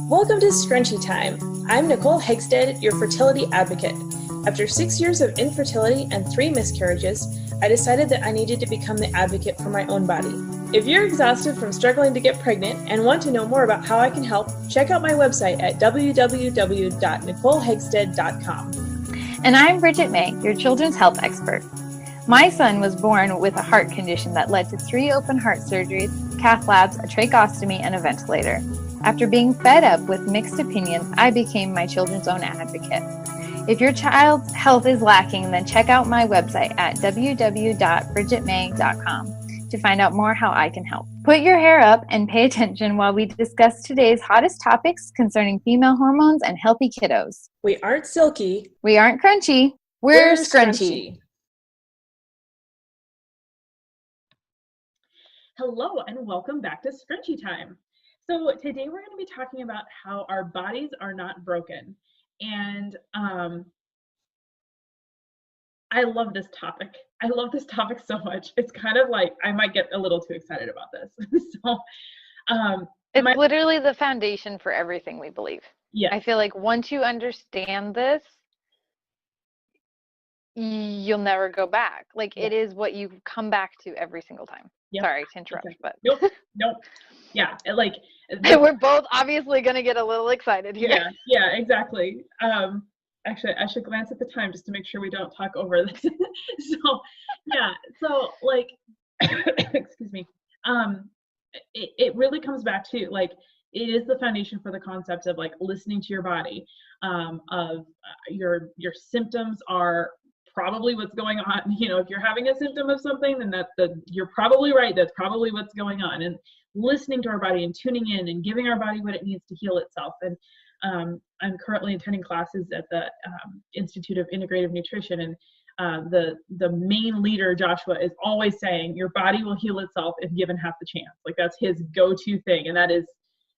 Welcome to Scrunchy Time. I'm Nicole Hegstead, your fertility advocate. After 6 years of infertility and 3 miscarriages, I decided that I needed to become the advocate for my own body. If you're exhausted from struggling to get pregnant and want to know more about how I can help, check out my website at www.nicolehegstead.com. And I'm Bridget May, your children's health expert. My son was born with a heart condition that led to 3 open heart surgeries, cath labs, a tracheostomy, and a ventilator. After being fed up with mixed opinions, I became my children's own advocate. If your child's health is lacking, then check out my website at www.bridgetmay.com to find out more how I can help. Put your hair up and pay attention while we discuss today's hottest topics concerning female hormones and healthy kiddos. We aren't silky. We aren't crunchy. We're scrunchy. Hello and welcome back to Scrunchy Time. So today we're going to be talking about how our bodies are not broken. And I love this topic. I love this topic so much. It's kind of like I might get a little too excited about this. It's literally the foundation for everything we believe. Yeah. I feel like once you understand this, you'll never go back. Like it is what you come back to every single time. Yep. Sorry to interrupt, but nope. Yeah, we're both obviously going to get a little excited here. Yeah, exactly. Actually, I should glance at the time just to make sure we don't talk over this. So excuse me. It really comes back to it is the foundation for the concept of listening to your body. Your symptoms are probably what's going on. If you're having a symptom of something, then you're probably right. That's probably what's going on. And listening to our body and tuning in and giving our body what it needs to heal itself. And I'm currently attending classes at the Institute of Integrative Nutrition, and the main leader, Joshua, is always saying your body will heal itself if given half the chance. That's his go-to thing, and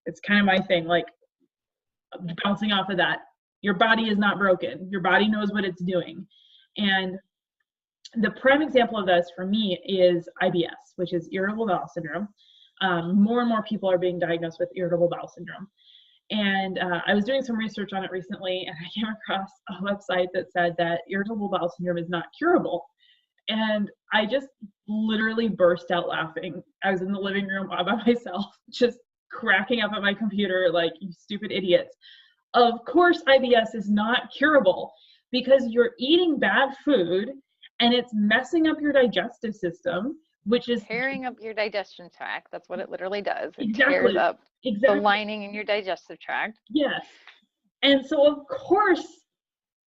it's kind of my thing. Bouncing off of that, your body is not broken. Your body knows what it's doing. And the prime example of this for me is IBS, which is irritable bowel syndrome. More and more people are being diagnosed with irritable bowel syndrome. And I was doing some research on it recently, and I came across a website that said that irritable bowel syndrome is not curable. And I just literally burst out laughing. I was in the living room all by myself, just cracking up at my computer like, you stupid idiots. Of course, IBS is not curable, because you're eating bad food and it's messing up your digestive system, which is tearing up your digestion tract. That's what it literally does. It tears up the lining in your digestive tract. Yes. And so of course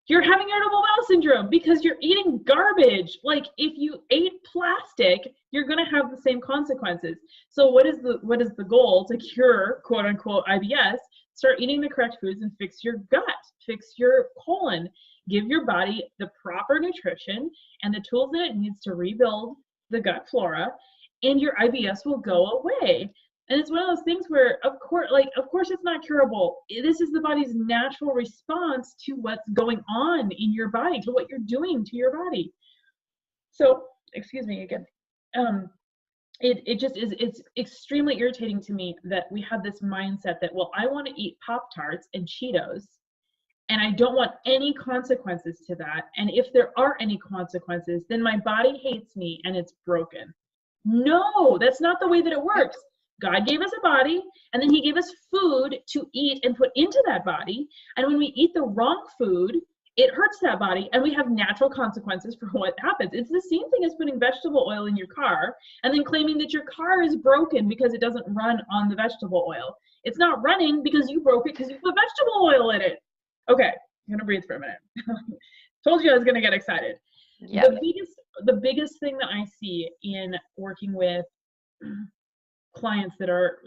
you're having irritable bowel syndrome because you're eating garbage. If you ate plastic, you're going to have the same consequences. So what is the goal to cure quote unquote IBS? Start eating the correct foods and fix your gut, fix your colon. Give your body the proper nutrition and the tools that it needs to rebuild the gut flora, and your IBS will go away. And it's one of those things where, of course it's not curable. This is the body's natural response to what's going on in your body, to what you're doing to your body. So, excuse me again. It's extremely irritating to me that we have this mindset that, well, I want to eat Pop-Tarts and Cheetos, and I don't want any consequences to that. And if there are any consequences, then my body hates me and it's broken. No, that's not the way that it works. God gave us a body, and then he gave us food to eat and put into that body. And when we eat the wrong food, it hurts that body, and we have natural consequences for what happens. It's the same thing as putting vegetable oil in your car and then claiming that your car is broken because it doesn't run on the vegetable oil. It's not running because you broke it because you put vegetable oil in it. Okay, I'm gonna breathe for a minute. Told you I was gonna get excited. Yep. The biggest thing that I see in working with clients that are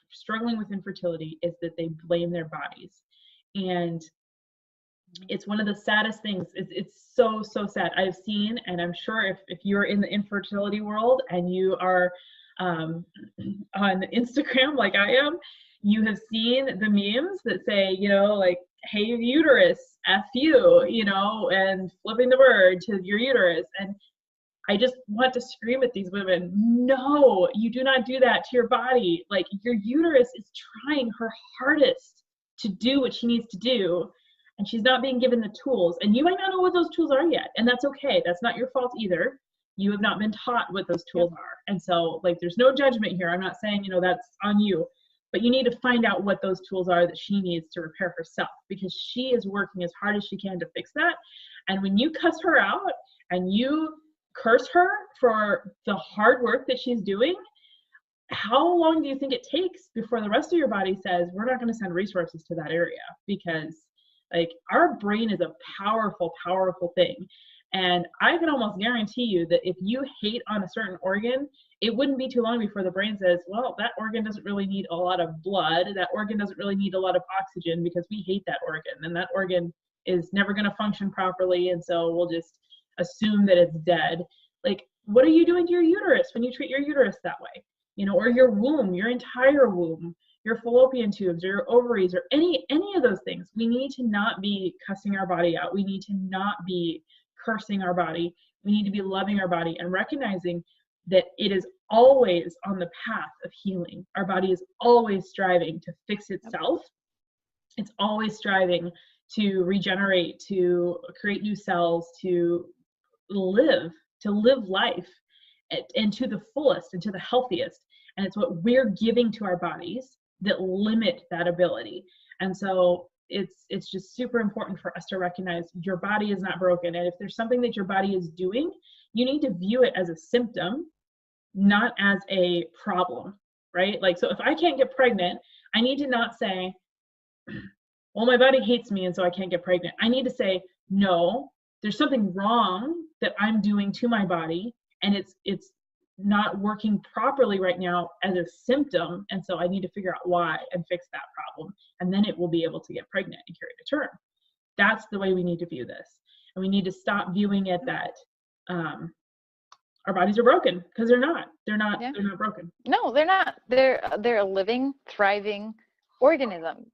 struggling with infertility is that they blame their bodies, and it's one of the saddest things. It's so sad. I've seen, and I'm sure if you're in the infertility world and you are on Instagram like I am, you have seen the memes that say, hey uterus, F you, and flipping the bird to your uterus. And I just want to scream at these women, no, you do not do that to your body. Your uterus is trying her hardest to do what she needs to do, and she's not being given the tools, and you might not know what those tools are yet, and that's okay. That's not your fault either. You have not been taught what those tools are. And so like, there's no judgment here. I'm not saying, you know, that's on you, but you need to find out what those tools are that she needs to repair herself, because she is working as hard as she can to fix that. And when you cuss her out and you curse her for the hard work that she's doing, how long do you think it takes before the rest of your body says, we're not going to send resources to that area? Because like, our brain is a powerful, powerful thing. And I can almost guarantee you that if you hate on a certain organ, it wouldn't be too long before the brain says, well, that organ doesn't really need a lot of blood. That organ doesn't really need a lot of oxygen because we hate that organ. And that organ is never going to function properly. And so we'll just assume that it's dead. Like, what are you doing to your uterus when you treat your uterus that way? You know, or your womb, your entire womb, your fallopian tubes, or your ovaries, or any of those things. We need to not be cussing our body out. We need to not be cursing our body. We need to be loving our body and recognizing that it is always on the path of healing. Our body is always striving to fix itself. It's always striving to regenerate, to create new cells, to live life and to the fullest and to the healthiest. And it's what we're giving to our bodies that limit that ability. And so it's just super important for us to recognize your body is not broken. And if there's something that your body is doing, you need to view it as a symptom, not as a problem, right? Like, so if I can't get pregnant, I need to not say, well, my body hates me and so I can't get pregnant. I need to say, no, there's something wrong that I'm doing to my body, and it's not working properly right now as a symptom, and so I need to figure out why and fix that problem, and then it will be able to get pregnant and carry to term. That's the way we need to view this, and we need to stop viewing it that our bodies are broken, because they're not broken. No, they're not. They're a living, thriving organism.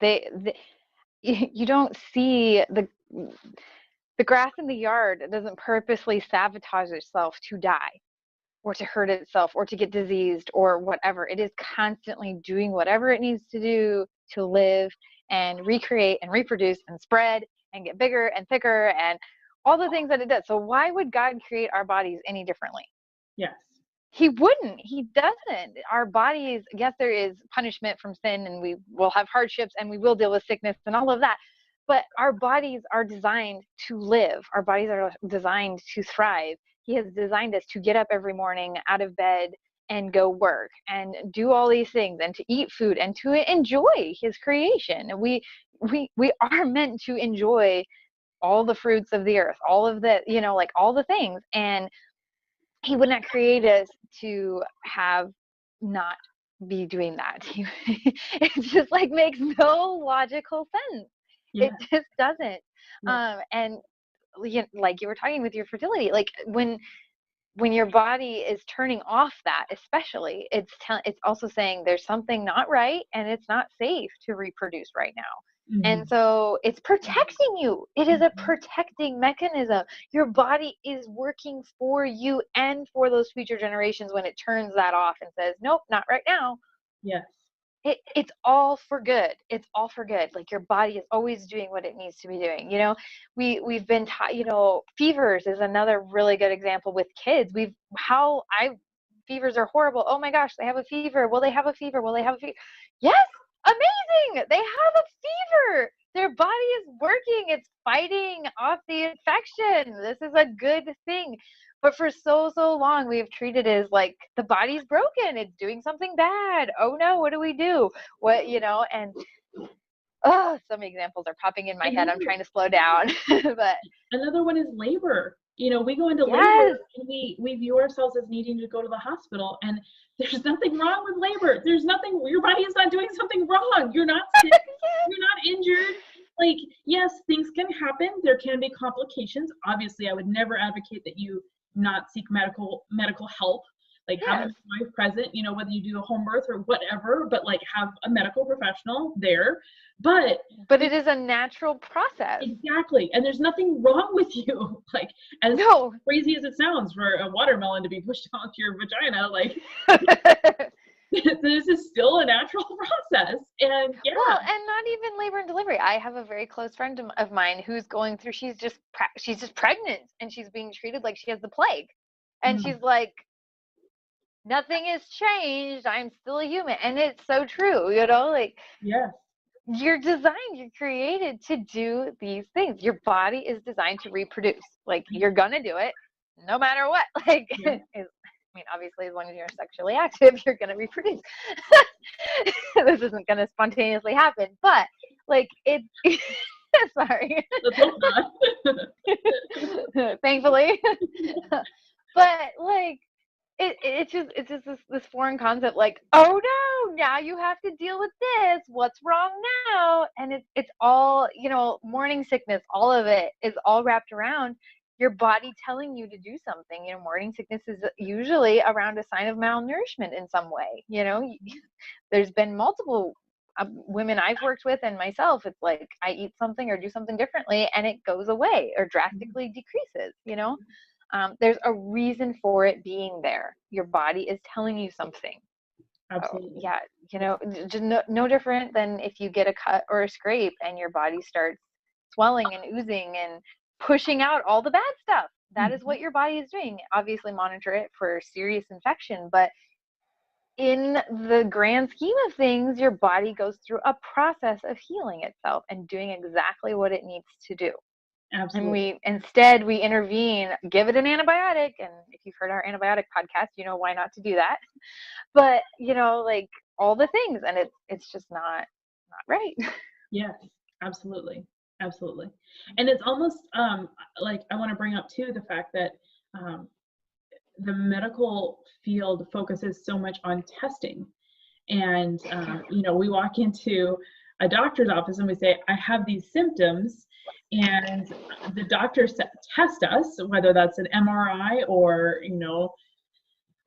You don't see the grass in the yard doesn't purposely sabotage itself to die, or to hurt itself, or to get diseased, or whatever. It is constantly doing whatever it needs to do to live and recreate and reproduce and spread and get bigger and thicker and all the things that it does. So why would God create our bodies any differently? Yes. He wouldn't. He doesn't. Our bodies, yes, there is punishment from sin, and we will have hardships, and we will deal with sickness and all of that. But our bodies are designed to live. Our bodies are designed to thrive. He has designed us to get up every morning out of bed and go work and do all these things, and to eat food and to enjoy his creation. We are meant to enjoy all the fruits of the earth, all of the, like all the things. And he would not create us to have not be doing that. It just like makes no logical sense. Yeah. It just doesn't. Yeah. And like you were talking with your fertility, like when your body is turning off that, especially, it's also saying there's something not right and it's not safe to reproduce right now. Mm-hmm. And so it's protecting you. It is a protecting mechanism. Your body is working for you and for those future generations when it turns that off and says, nope, not right now. Yes. It's all for good. It's all for good. Like, your body is always doing what it needs to be doing. We've been taught, fevers is another really good example with kids. Fevers are horrible. Oh my gosh, they have a fever. Will they have a fever? Will they have a fever? Yes. Amazing. They have a fever. Their body is working. It's fighting off the infection. This is a good thing. But for so long, we've treated it as like the body's broken. It's doing something bad. Oh no, what do we do? And some examples are popping in my head. I'm trying to slow down. But another one is labor. We go into labor and we view ourselves as needing to go to the hospital, and there's nothing wrong with labor. There's nothing, your body is not doing something wrong. You're not sick. You're not injured. Like, yes, things can happen. There can be complications. Obviously, I would never advocate that you not seek medical help, like have a wife present, whether you do a home birth or whatever, but like have a medical professional there. But it is a natural process. Exactly. And there's nothing wrong with you. Like, as crazy as it sounds for a watermelon to be pushed onto your vagina, like this is still a natural process. And yeah. Well, and not even labor and delivery. I have a very close friend of mine who's going through, she's just pregnant, and she's being treated like she has the plague. And Mm. she's like, nothing has changed. I'm still a human. And it's so true, like, Yes. you're designed, you're created to do these things. Your body is designed to reproduce. Like, you're gonna do it no matter what. Like, Yeah. I mean, obviously, as long as you're sexually active, you're gonna reproduce. This isn't gonna spontaneously happen, but like it. Sorry. Let's hope not. Thankfully. But like, it's just this foreign concept, like, oh no, now you have to deal with this, what's wrong now? And it's all, morning sickness, all of it is all wrapped around your body telling you to do something. Morning sickness is usually around a sign of malnourishment in some way. There's been multiple women I've worked with and myself. It's like, I eat something or do something differently and it goes away or drastically decreases. There's a reason for it being there. Your body is telling you something. Absolutely. Just no different than if you get a cut or a scrape and your body starts swelling and oozing and pushing out all the bad stuff. That is what your body is doing. Obviously monitor it for serious infection, but in the grand scheme of things, your body goes through a process of healing itself and doing exactly what it needs to do. Absolutely. And we intervene, give it an antibiotic. And if you've heard our antibiotic podcast, you know why not to do that. But, like, all the things, and it's just not right. Yes, absolutely. Absolutely. And it's almost like, I want to bring up too the fact that the medical field focuses so much on testing. And we walk into a doctor's office and we say, I have these symptoms, and the doctor tests us, whether that's an MRI or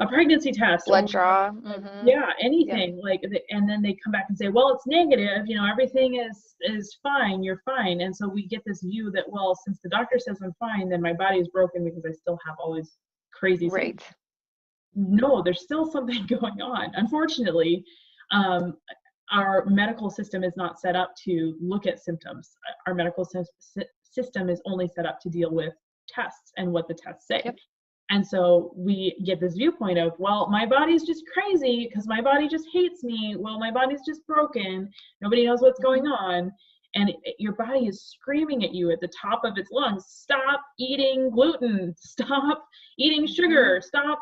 a pregnancy test, blood draw, yeah, anything. Like, and then they come back and say, well, it's negative, everything is fine, you're fine. And so we get this view that, well, since the doctor says I'm fine, then my body is broken because I still have all these crazy right. symptoms. No, there's still something going on. Unfortunately, our medical system is not set up to look at symptoms. Our medical system is only set up to deal with tests and what the tests say. Yep. And so we get this viewpoint of, well, my body's just crazy because my body just hates me. Well, my body's just broken. Nobody knows what's going on. And your body is screaming at you at the top of its lungs, stop eating gluten, stop eating sugar, stop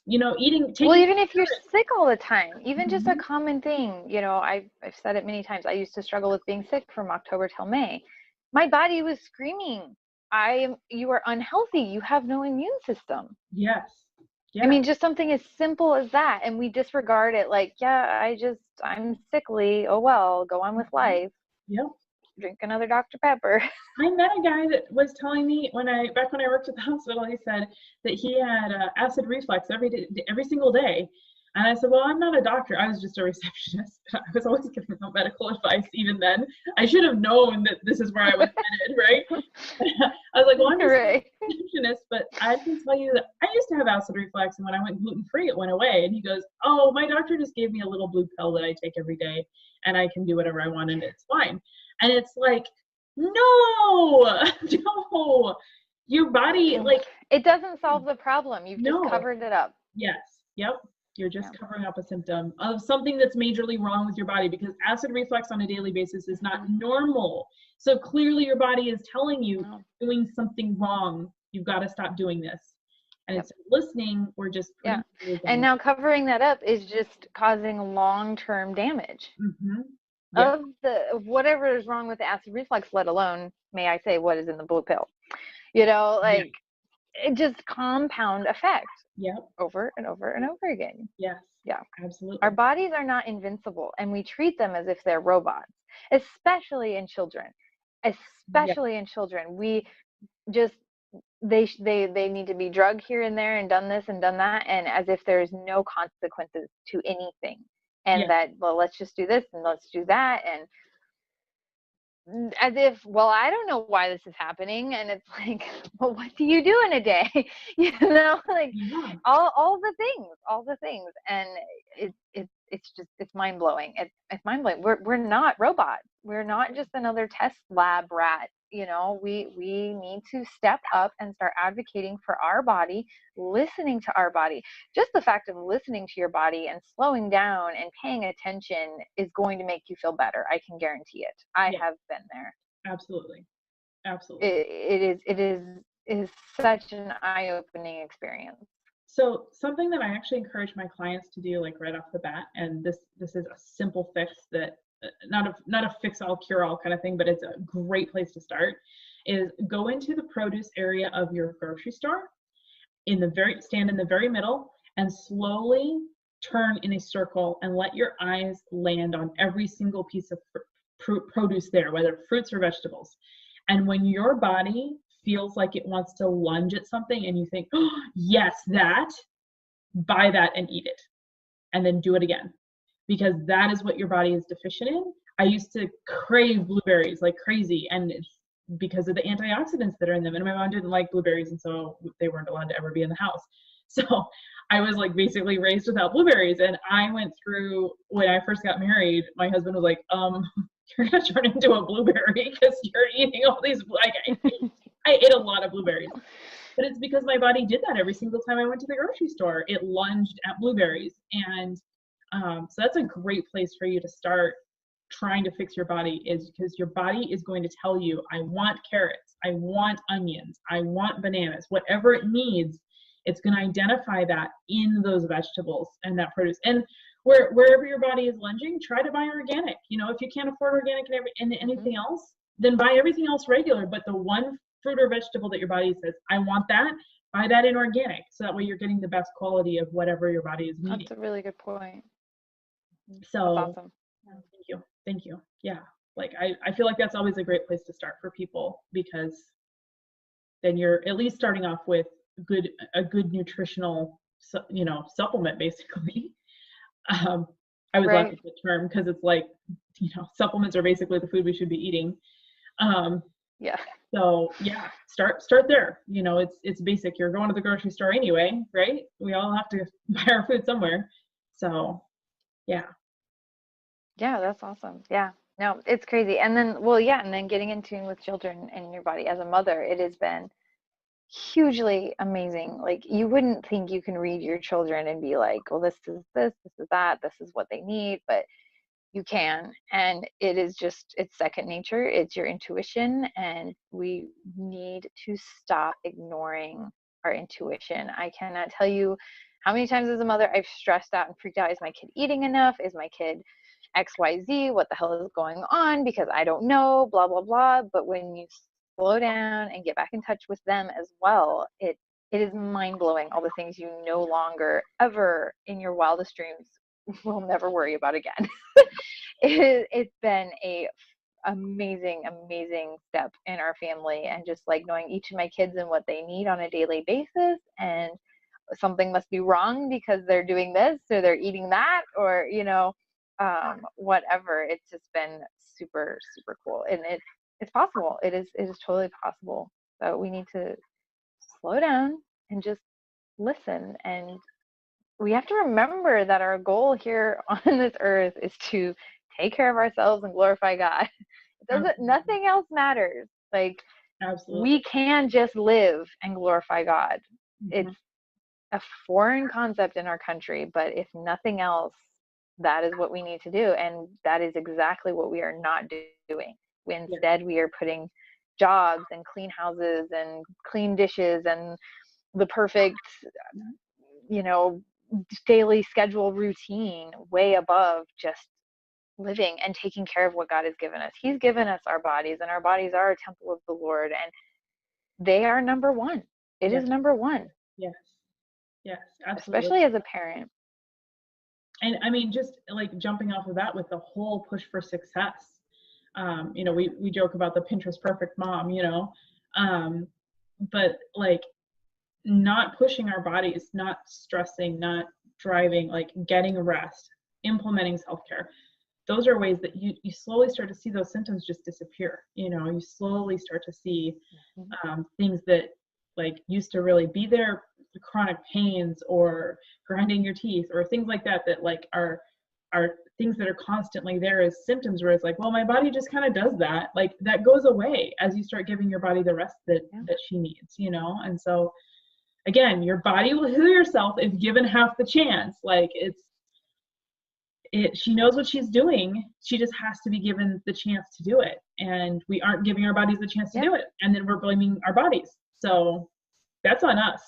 eating. Well, even if you're sick all the time, even just a common thing, I've said it many times. I used to struggle with being sick from October till May. My body was screaming, you are unhealthy. You have no immune system. Yes. Yeah. I mean, just something as simple as that. And we disregard it like, yeah, I'm sickly. Oh, well, go on with life. Yep. Drink another Dr. Pepper. I met a guy that was telling me back when I worked at the hospital, he said that he had acid reflux every single day. And I said, well, I'm not a doctor. I was just a receptionist. I was always giving out medical advice even then. I should have known that this is where I was headed, right? I was like, well, I'm just a receptionist, but I can tell you that I used to have acid reflux, and when I went gluten-free, it went away. And he goes, oh, my doctor just gave me a little blue pill that I take every day, and I can do whatever I want, and it's fine. And it's like, no, your body, like, it doesn't solve the problem. You've just covered it up. Yes. Yep. You're just covering up a symptom of something that's majorly wrong with your body, because acid reflux on a daily basis is not normal. So clearly your body is telling you doing something wrong. You've got to stop doing this. And it's listening, we're just and now covering that up is just causing long-term damage of whatever is wrong with the acid reflux, let alone, may I say, what is in the blue pill. It just compound effect. Over and over and over again. Yes. Yeah, absolutely. Our bodies are not invincible, and we treat them as if they're robots, especially in children. In children, we just they need to be drugged here and there and done this and done that, and as if there's no consequences to anything, and that, well, let's just do this and let's do that, and as if, well, I don't know why this is happening. And it's like, well, what do you do in a day? All the things. And it's mind blowing. It's mind blowing. We're not robots. We're not just another test lab rat. You know, we need to step up and start advocating for our body, listening to our body. Just the fact of listening to your body and slowing down and paying attention is going to make you feel better. I can guarantee it. I have been there. Absolutely. It is such an eye-opening experience. So something that I actually encourage my clients to do, like right off the bat, and this is a simple fix that not a fix all cure all kind of thing, but it's a great place to start, is go into the produce area of your grocery store, stand in the very middle, and slowly turn in a circle and let your eyes land on every single piece of produce there, whether fruits or vegetables. And when your body feels like it wants to lunge at something and you think, oh, yes, buy that and eat it. And then do it again. Because that is what your body is deficient in. I used to crave blueberries like crazy, and it's because of the antioxidants that are in them. And my mom didn't like blueberries, and so they weren't allowed to ever be in the house. So I was like basically raised without blueberries. And I went through, when I first got married, my husband was like, you're gonna turn into a blueberry because you're eating all these, like, I ate a lot of blueberries. But it's because my body did that every single time I went to the grocery store. It lunged at blueberries. And so that's a great place for you to start trying to fix your body, is because your body is going to tell you, I want carrots, I want onions, I want bananas, whatever it needs. It's going to identify that in those vegetables and that produce. And wherever your body is lunging, try to buy organic. You know, if you can't afford organic and anything else, then buy everything else regular. But the one fruit or vegetable that your body says, I want that, buy that in organic. So that way you're getting the best quality of whatever your body is needing. That's a really good point. So that's awesome. Thank you. Yeah. Like I feel like that's always a great place to start for people, because then you're at least starting off with a good nutritional, supplement, basically. I always like the term, because it's like, supplements are basically the food we should be eating. Yeah. So yeah, start there. It's basic. You're going to the grocery store anyway, right? We all have to buy our food somewhere. So yeah. Yeah, that's awesome. Yeah. No, it's crazy. And then, and then getting in tune with children and your body as a mother, it has been hugely amazing. Like, you wouldn't think you can read your children and be like, well, this is that, this is what they need, but you can. And it's second nature. It's your intuition. And we need to stop ignoring our intuition. I cannot tell you how many times as a mother I've stressed out and freaked out. Is my kid eating enough? Is my kid XYZ? What the hell is going on? Because I don't know, blah, blah, blah. But when you slow down and get back in touch with them as well, it is mind-blowing, all the things you no longer ever in your wildest dreams will never worry about again. It's been a amazing step in our family, and just like knowing each of my kids and what they need on a daily basis, and something must be wrong because they're doing this or they're eating that, or whatever. It's just been super cool, and it's possible. It is totally possible. So we need to slow down and just listen. And we have to remember that our goal here on this earth is to take care of ourselves and glorify God. Nothing else matters. Like, absolutely, we can just live and glorify God. It's a foreign concept in our country, but if nothing else, that is what we need to do. And that is exactly what we are not doing. Instead, we are putting jobs and clean houses and clean dishes and the perfect, daily schedule routine way above just living and taking care of what God has given us. He's given us our bodies, and our bodies are a temple of the Lord, and they are number one. It is number one. Yes, absolutely. Especially as a parent. And I mean, just like jumping off of that with the whole push for success. We joke about the Pinterest perfect mom, but like, not pushing our bodies, not stressing, not driving, like getting rest, implementing self-care. Those are ways that you slowly start to see those symptoms just disappear. You slowly start to see things that like used to really be there, chronic pains or grinding your teeth or things like that like are are things that are constantly there as symptoms where it's like, well, my body just kind of does that. Like that goes away as you start giving your body the rest that she needs, you know? And so again, your body will heal yourself if given half the chance. Like she knows what she's doing. She just has to be given the chance to do it. And we aren't giving our bodies the chance to do it. And then we're blaming our bodies. So that's on us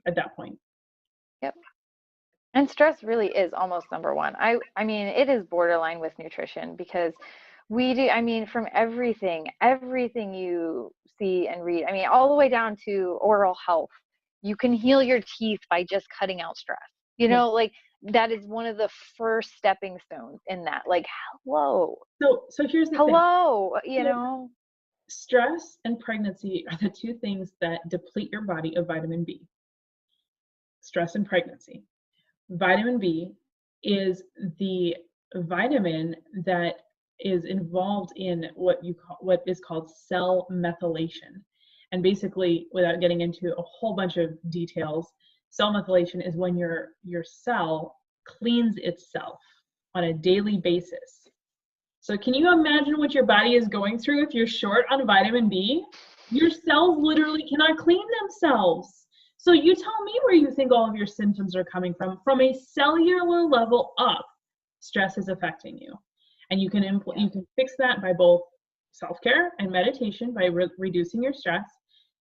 at that point. Yep. And stress really is almost number one. I mean, it is borderline with nutrition because we do, I mean, from everything you see and read, I mean, all the way down to oral health, you can heal your teeth by just cutting out stress. You know, like that is one of the first stepping stones in that. Like, hello. So here's the thing. You know. Stress and pregnancy are the two things that deplete your body of vitamin B. Stress and pregnancy. Vitamin B is the vitamin that is involved in what is called cell methylation. And basically, without getting into a whole bunch of details, cell methylation is when your cell cleans itself on a daily basis. So can you imagine what your body is going through if you're short on vitamin B? Your cells literally cannot clean themselves. So you tell me where you think all of your symptoms are coming from. From a cellular level up, stress is affecting you. And you can fix that by both self-care and meditation, by reducing your stress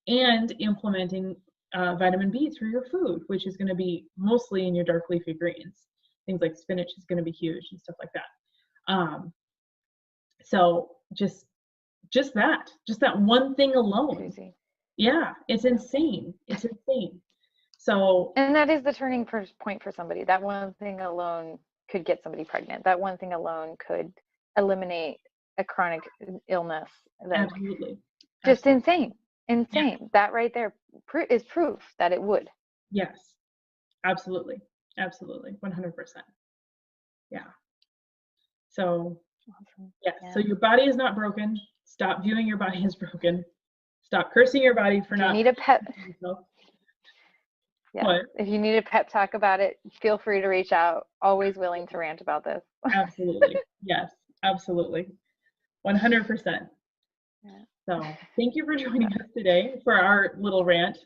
and implementing vitamin B through your food, which is going to be mostly in your dark leafy greens. Things like spinach is going to be huge and stuff like that. So just that one thing alone. Crazy. Yeah, it's insane. It's insane. So, and that is the turning point for somebody. That one thing alone could get somebody pregnant. That one thing alone could eliminate a chronic illness. Absolutely. Just insane. Yeah. That right there is proof that it would. Yes, absolutely. 100%. Yeah. So, awesome. Yeah. So your body is not broken. Stop viewing your body as broken. Stop cursing your body for not. You need a pep. Yeah. What? If you need a pep talk about it, feel free to reach out. Always willing to rant about this. Absolutely. Yes, absolutely. 100%. Yeah. So thank you for joining us today for our little rant.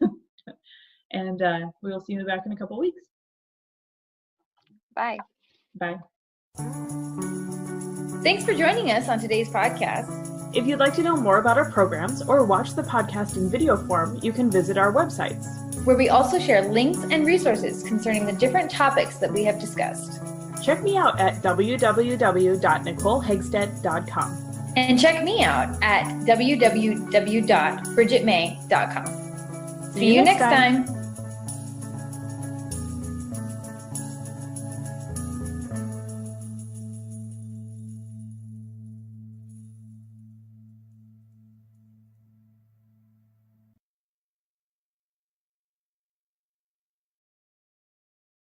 And we'll see you back in a couple weeks. Bye. Bye. Thanks for joining us on today's podcast. If you'd like to know more about our programs or watch the podcast in video form, you can visit our websites, where we also share links and resources concerning the different topics that we have discussed. Check me out at www.nicolehegstead.com. And check me out at www.bridgetmay.com. See you next time.